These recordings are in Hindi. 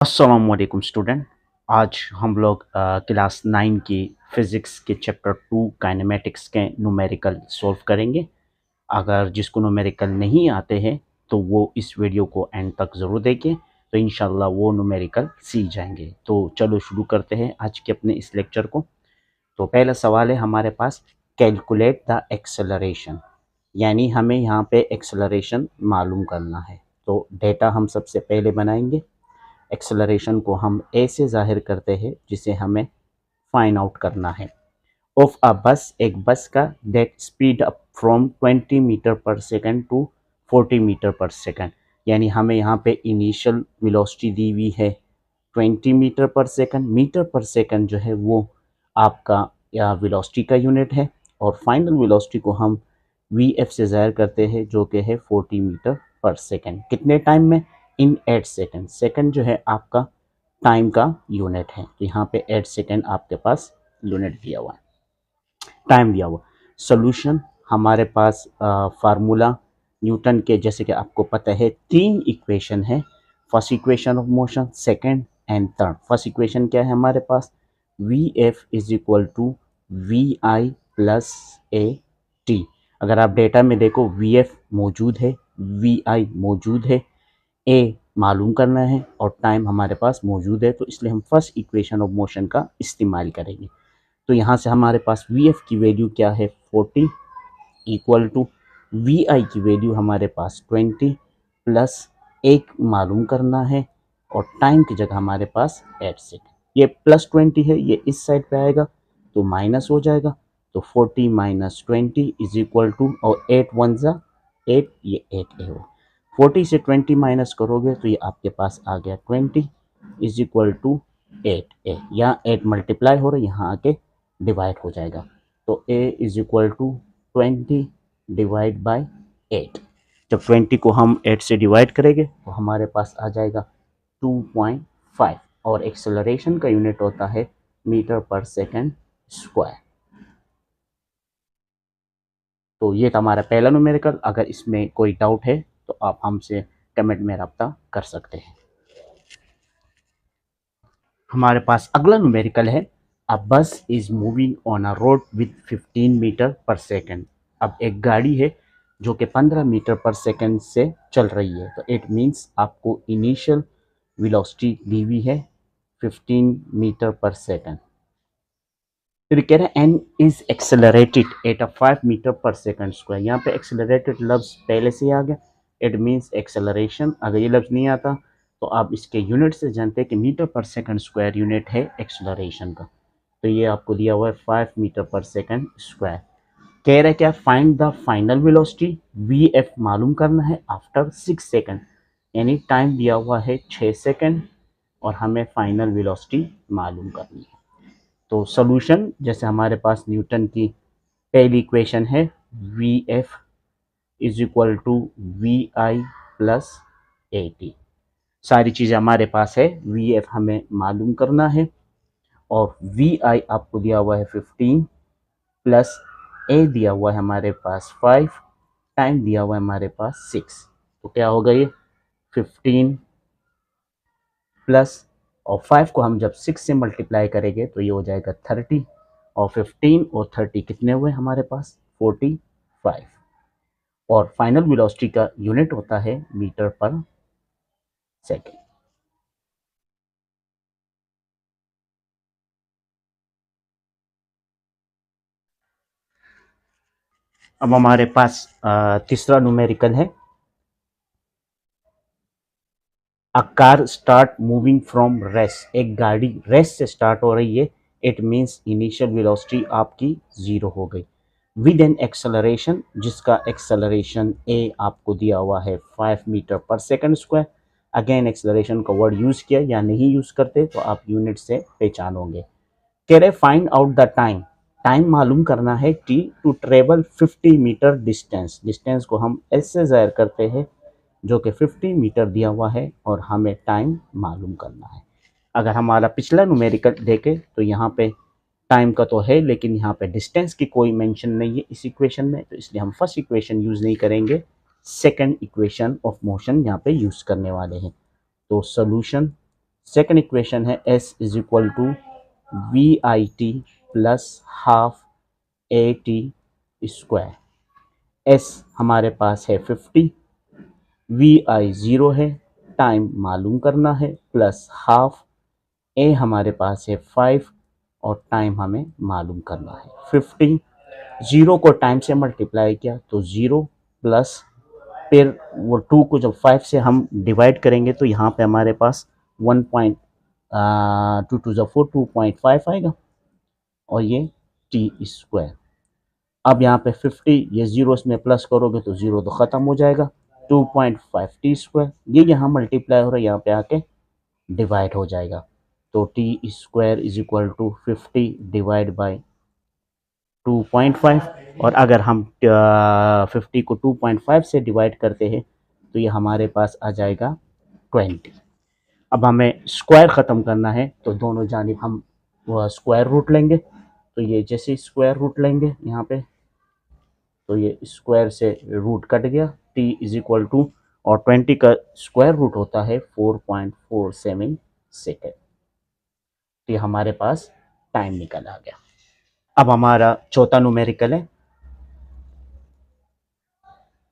अस्सलामुअलैकुम स्टूडेंट। आज हम लोग क्लास 9 की फ़िज़िक्स के चैप्टर 2 काइनेमेटिक्स के न्यूमेरिकल सॉल्व करेंगे। अगर जिसको न्यूमेरिकल नहीं आते हैं तो वो इस वीडियो को एंड तक ज़रूर देखें, तो इंशाल्लाह वो न्यूमेरिकल सीख जाएंगे। तो चलो शुरू करते हैं आज के अपने इस लेक्चर को। तो पहला सवाल है हमारे पास, कैलकुलेट द एक्सेलरेशन, यानी हमें यहाँ पे एक्सेलरेशन मालूम करना है। तो डेटा हम सबसे पहले बनाएंगे। एक्सेलरेशन को हम ए से ज़ाहिर करते हैं जिसे हमें फाइंड आउट करना है। ऑफ अ बस, एक बस का, that speed up from 20 meter per second to 40 meter per second, यानी हमें यहाँ पे इनिशियल वेलोसिटी दी हुई है 20 meter per second. Metre per second जो है वो आपका या वेलोसिटी का यूनिट है, और फाइनल वेलोसिटी को हम वी एफ से ज़ाहिर करते हैं जो कि है 40 मीटर पर सेकंड। कितने टाइम में? इन 8 सेकंड। सेकंड जो है आपका टाइम का यूनिट है, तो यहाँ पे 8 सेकंड आपके पास यूनिट दिया हुआ है, टाइम दिया हुआ। सोल्यूशन हमारे पास फार्मूला न्यूटन के, जैसे कि आपको पता है, 3 इक्वेशन है। First equation of motion, second and third. First equation क्या है हमारे पास? V F is equal to we I plus A t. अगर आप डेटा में देखो, वी एफ मौजूद है, वी आई मौजूद है, ए मालूम करना है और टाइम हमारे पास मौजूद है, तो इसलिए हम फर्स्ट इक्वेशन ऑफ मोशन का इस्तेमाल करेंगे। तो यहाँ से हमारे पास वी एफ की वैल्यू क्या है? 40 इक्वल टू वी आई की वैल्यू हमारे पास 20 प्लस एक मालूम करना है, और टाइम की जगह हमारे पास 8 सेकेंड। ये प्लस 20 है, ये इस साइड पे आएगा तो माइनस हो जाएगा। तो 40 माइनस 20 इज इक्वल टू, और 8 वन ज़ा 8, ये 8 ए हो। 40 से 20 माइनस करोगे तो ये आपके पास आ गया 20 इज इक्वल टू 8 ए। यहाँ 8 मल्टीप्लाई हो रहा है, यहाँ आके डिवाइड हो जाएगा। तो a is equal to 20 divide by 8। जब 20 को हम 8 से डिवाइड करेंगे तो हमारे पास आ जाएगा 2.5, और एक्सेलरेशन का यूनिट होता है मीटर पर सेकंड स्क्वायर। तो ये था हमारा पहला न्यूमेरिकल। अगर इसमें कोई डाउट है तो आप हमसे कमेंट में रब्ता कर सकते हैं। हमारे पास अगला न्यूमेरिकल है, a bus is moving on a road with 15 meter per second. अब एक गाड़ी है जो कि 15 मीटर पर सेकेंड से चल रही है, तो इट मीन्स आपको इनिशियल वेलोसिटी दी हुई है 15 मीटर पर सेकेंड। फिर कह रहे हैं an is accelerated at a 5 meter per second square. यहाँ पे एक्सेलरेटेड लफ्ज पहले से ही आ गया, इट मीन्स एक्सेलरेशन। अगर ये लफ्ज नहीं आता तो आप इसके यूनिट से जानते हैं कि metre per second square unit है एक्सेलरेशन का। तो ये आपको दिया हुआ है 5 मीटर पर सेकंड स्क्वायर। कह रहे क्या? Find the final velocity, V F मालूम करना है आफ्टर 6 सेकंड, यानी टाइम दिया हुआ है 6 सेकंड और हमें फाइनल वेलोसिटी मालूम करनी है। तो सोल्यूशन, जैसे हमारे पास न्यूटन की पहली इक्वेशन है, V F is equal to we I plus A T. सारी चीज़ें हमारे पास है, वी एफ हमें मालूम करना है और वी आई आपको दिया हुआ है 15 प्लस ए दिया हुआ है हमारे पास 5, टाइम दिया हुआ है हमारे पास 6। तो क्या होगा ये? 15 प्लस, और 5 को हम जब 6 से मल्टीप्लाई करेंगे तो ये हो जाएगा 30, और 15 और 30 कितने हुए हमारे पास? 45। और फाइनल वेलोसिटी का यूनिट होता है मीटर पर सेकेंड। अब हमारे पास तीसरा न्यूमेरिकल है, a car start moving from rest. एक गाड़ी रेस्ट से स्टार्ट हो रही है, इट मीन्स इनिशियल वेलोसिटी आपकी 0 हो गई, विद एन एक्सेलरेशन, जिसका एक्सेलरेशन ए आपको दिया हुआ है 5 meter per second square. Again acceleration का वर्ड यूज़ किया, या नहीं यूज़ करते तो आप यूनिट से पहचानोगे। कह रहे find out the time, time मालूम करना है T to travel 50 meter distance. Distance को हम एस से ज़ाहिर करते हैं जो कि 50 मीटर दिया हुआ है, और हमें टाइम मालूम करना है। अगर हमारा पिछला न्यूमेरिकल देखें तो यहाँ पे टाइम का तो है, लेकिन यहाँ पे डिस्टेंस की कोई मेंशन नहीं है इस इक्वेशन में, तो इसलिए हम फर्स्ट इक्वेशन यूज़ नहीं करेंगे, सेकंड इक्वेशन ऑफ मोशन यहाँ पे यूज़ करने वाले हैं। तो सोल्यूशन, सेकंड इक्वेशन है s is equal to we I T plus half A T square. s हमारे पास है 50, वी आई 0 है, टाइम मालूम करना है, प्लस हाफ ए हमारे पास है 5 और टाइम हमें मालूम करना है 50। 0 को टाइम से मल्टीप्लाई किया तो 0 प्लस फिर वो 2 को जब 5 से हम डिवाइड करेंगे तो यहाँ पे हमारे पास 1.2 टू ज़ 4 2.5 आएगा और ये टी स्क्वायर। अब यहाँ पे 50 ये जीरो इसमें प्लस करोगे तो जीरो तो ख़त्म हो जाएगा, 2.5 टी स्क्वायर ये यहाँ मल्टीप्लाई हो रहा है, यहाँ पे आके डिवाइड हो जाएगा। तो T square is equal to 50 divide by 2.5 और अगर हम 50 को 2.5 से डिवाइड करते हैं तो ये हमारे पास आ जाएगा 20। अब हमें स्क्वायर ख़त्म करना है तो दोनों जानिब हम स्क्वायर रूट लेंगे। तो ये जैसे स्क्वायर रूट लेंगे यहाँ पे तो ये स्क्वायर से रूट कट गया, t इज इक्वल टू और 20 का स्क्वायर रूट होता है 4.47 सेकेंड। तो ये हमारे पास टाइम निकल आ गया। अब हमारा चौथा न्यूमेरिकल है,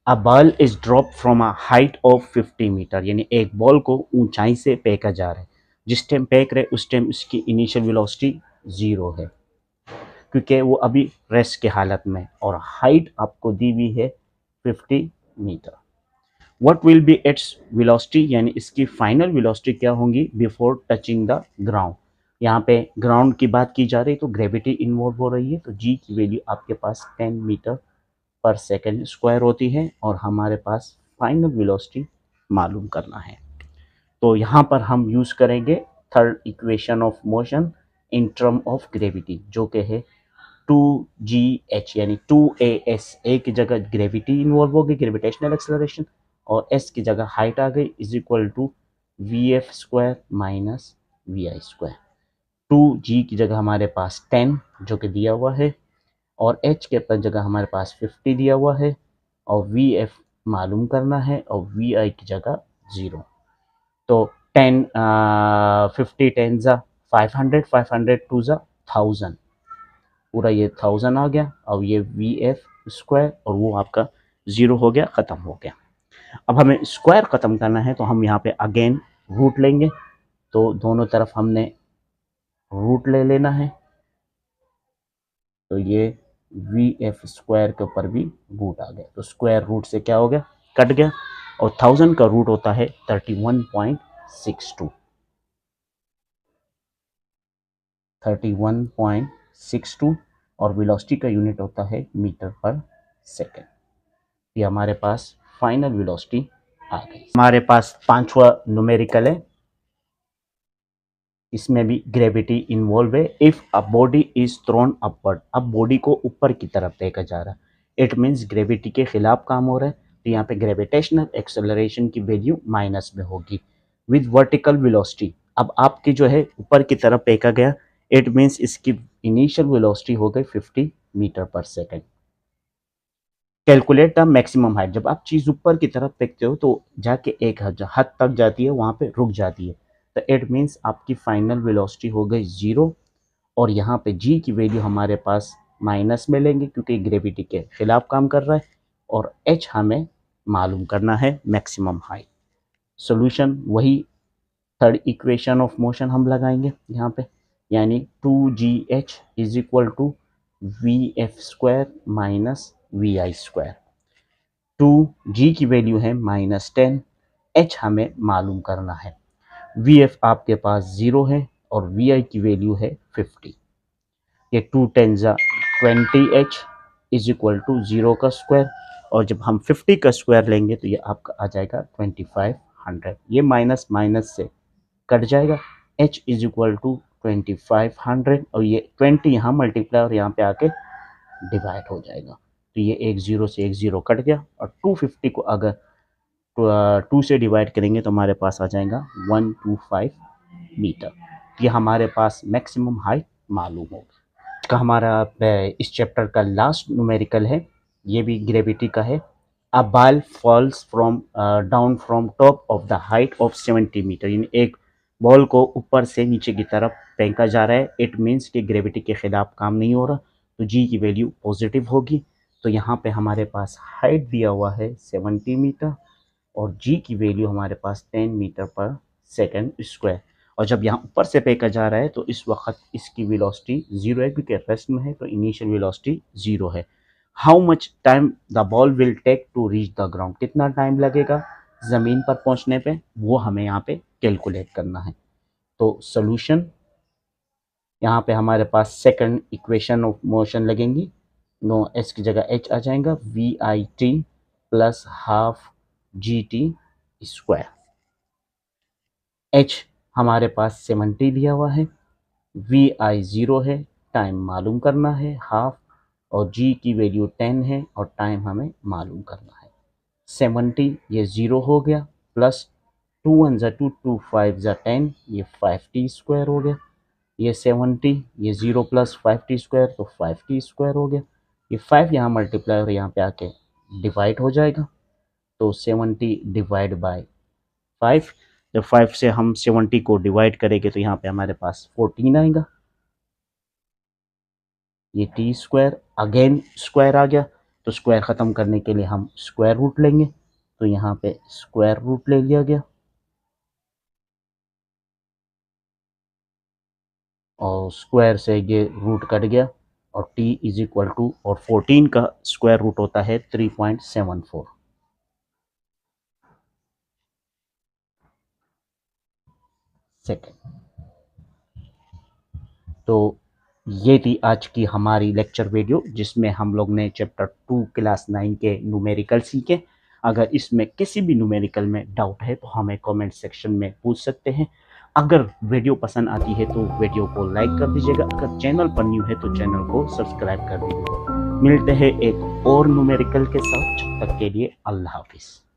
a ball is drop from a height of 50 meter, यानी एक बॉल को ऊंचाई से फेंका जा रहा है, जिस टाइम फेंक रहे उस टाइम उसकी इनिशियल वेलोसिटी 0 है क्योंकि वो अभी रेस्ट की हालत में, और हाइट आपको दी हुई है 50 meter. What will be its velocity, यानी इसकी फाइनल वेलोसिटी क्या होंगी बिफोर टचिंग द ग्राउंड। यहाँ पे ग्राउंड की बात की जा रही है तो ग्रेविटी इन्वॉल्व हो रही है, तो जी की वैल्यू आपके पास 10 मीटर पर सेकेंड स्क्वायर होती है और हमारे पास फाइनल वेलोसिटी मालूम करना है। तो यहाँ पर हम यूज़ करेंगे third equation of motion in term of gravity, जो कि है 2gh, यानी 2as, ए की जगह ग्रेविटी इन्वॉल्व होगी, ग्रेविटेशनल एक्सेलरेशन, और s की जगह हाइट आ गई, is equal to V F square minus V I square. 2g की जगह हमारे पास 10 जो कि दिया हुआ है, और h के पर जगह हमारे पास 50 दिया हुआ है, और वी एफ मालूम करना है, और वी आई की जगह 0। तो 10 50 10 ज़ा 500, 500 2 ज़ा 1000, पूरा ये 1000 आ गया, अब ये वी एफ स्क्वायर और वो आपका 0 हो गया, ख़त्म हो गया। अब हमें स्क्वायर ख़त्म करना है तो हम यहाँ पे अगेन रूट लेंगे, तो दोनों तरफ हमने रूट ले लेना है, तो ये वी एफ स्क्वायर के ऊपर भी रूट आ गया, तो स्क्वायर रूट से क्या हो गया, कट गया, और 1000 का रूट होता है 31.62, 31.62, और वेलोसिटी का यूनिट होता है मीटर पर सेकेंड। ये हमारे पास फाइनल वेलोसिटी आ गई। हमारे पास पांचवा न्यूमेरिकल है, इसमें भी ग्रेविटी इन्वॉल्व है। If a body is throne upward, अब बॉडी को ऊपर की तरफ फेंका जा रहा है, इट मीन्स ग्रेविटी के खिलाफ काम हो रहा है, तो यहाँ पे ग्रेविटेशनल एक्सेलरेशन की वैल्यू माइनस में होगी विद वर्टिकल वेलोसिटी। अब आपकी जो है ऊपर की तरफ फेंका गया, इट मीन्स इसकी इनिशियल वेलोसिटी हो गई 50 metre per second. Calculate the maximum height, जब आप चीज़ ऊपर की तरफ फेंकते हो तो जाके एक हद तक जाती है, वहाँ पे रुक जाती है, तो इट मीन्स आपकी फाइनल वेलोसिटी हो गई 0, और यहाँ पे जी की वैल्यू हमारे पास माइनस में लेंगे क्योंकि ग्रेविटी के खिलाफ काम कर रहा है, और एच हमें मालूम करना है मैक्सिमम हाइट। सोल्यूशन वही थर्ड इक्वेशन ऑफ मोशन हम लगाएंगे यहाँ पे, यानी 2gh is equal to V F square minus V I square. 2g की वैल्यू है -10, h हमें मालूम करना है, वी एफ आपके पास 0 है और वी आई की वैल्यू है 50। ये 2 10 ज़ा 20h इज इक्वल टू 0 का स्क्वायर, और जब हम 50 का स्क्वायर लेंगे तो ये आपका आ जाएगा 2500, ये माइनस माइनस से कट जाएगा, h इज इक्वल टू 2500, और ये 20 यहाँ मल्टीप्लाई और यहाँ पे आके डिवाइड हो जाएगा, तो ये एक ज़ीरो से एक ज़ीरो कट गया, और 250 को अगर 2 से डिवाइड करेंगे तो हमारे पास आ जाएगा 125 मीटर। ये हमारे पास मैक्सिमम हाइट मालूम होगा। का हमारा इस चैप्टर का लास्ट न्यूमेरिकल है, ये भी ग्रेविटी का है। A ball falls from down from top of the height of 70 meter, यानी एक बॉल को ऊपर से नीचे की तरफ फेंका जा रहा है, इट मीन्स कि ग्रेविटी के खिलाफ काम नहीं हो रहा, तो जी की वैल्यू पॉजिटिव होगी। तो यहाँ पे हमारे पास हाइट दिया हुआ है 70 मीटर और जी की वैल्यू हमारे पास 10 मीटर पर सेकेंड स्क्वायर। और जब यहाँ ऊपर से फेंका जा रहा है तो इस वक्त इसकी वेलोसिटी 0 है क्योंकि रेस्ट में है, तो इनिशियल वेलोसिटी 0 है। How much time the ball will take to reach the ground, कितना टाइम लगेगा ज़मीन पर पहुंचने पे, वो हमें यहाँ पे कैलकुलेट करना है। तो सोल्यूशन, यहाँ पे हमारे पास सेकंड इक्वेशन ऑफ मोशन लगेंगी, नो एस की जगह एच आ जाएगा, V I T plus half G T square. H हमारे पास 70 दिया हुआ है, वी आई 0 है, टाइम मालूम करना है हाफ, और जी की वैल्यू 10 है और टाइम हमें मालूम करना है। 70 ये 0 हो गया, प्लस 2 1 ज़ा 2 2 5 ज़ा 10, ये 5t स्क्वायर हो गया। ये 70 ये 0 प्लस 5t स्क्वायर, तो 5t स्क्वायर हो गया। ये 5 यहाँ मल्टीप्लाई और यहाँ पे आके डिवाइड हो जाएगा, तो 70 डिवाइड बाय 5। जब 5 से हम 70 को डिवाइड करेंगे तो यहाँ पे हमारे पास 14 आएगा। ये टी स्क्वायर अगेन स्क्वायर आ गया, तो स्क्वायर ख़त्म करने के लिए हम स्क्वायर रूट लेंगे, तो यहाँ पे स्क्वायर रूट ले लिया गया और स्क्वायर से ये रूट कट गया और t इज इक्वल टू, और 14 का स्क्वायर रूट होता है 3.74 सेकेंड। तो ये थी आज की हमारी लेक्चर वीडियो जिसमें हम लोग ने चैप्टर 2 क्लास 9 के न्यूमेरिकल सीखे। अगर इसमें किसी भी न्यूमेरिकल में डाउट है तो हमें कमेंट सेक्शन में पूछ सकते हैं। अगर वीडियो पसंद आती है तो वीडियो को लाइक कर दीजिएगा, अगर चैनल पर न्यू है तो चैनल को सब्सक्राइब कर दीजिएगा। मिलते हैं एक और न्यूमेरिकल के साथ, जब तक के लिए अल्लाह हाफिज़।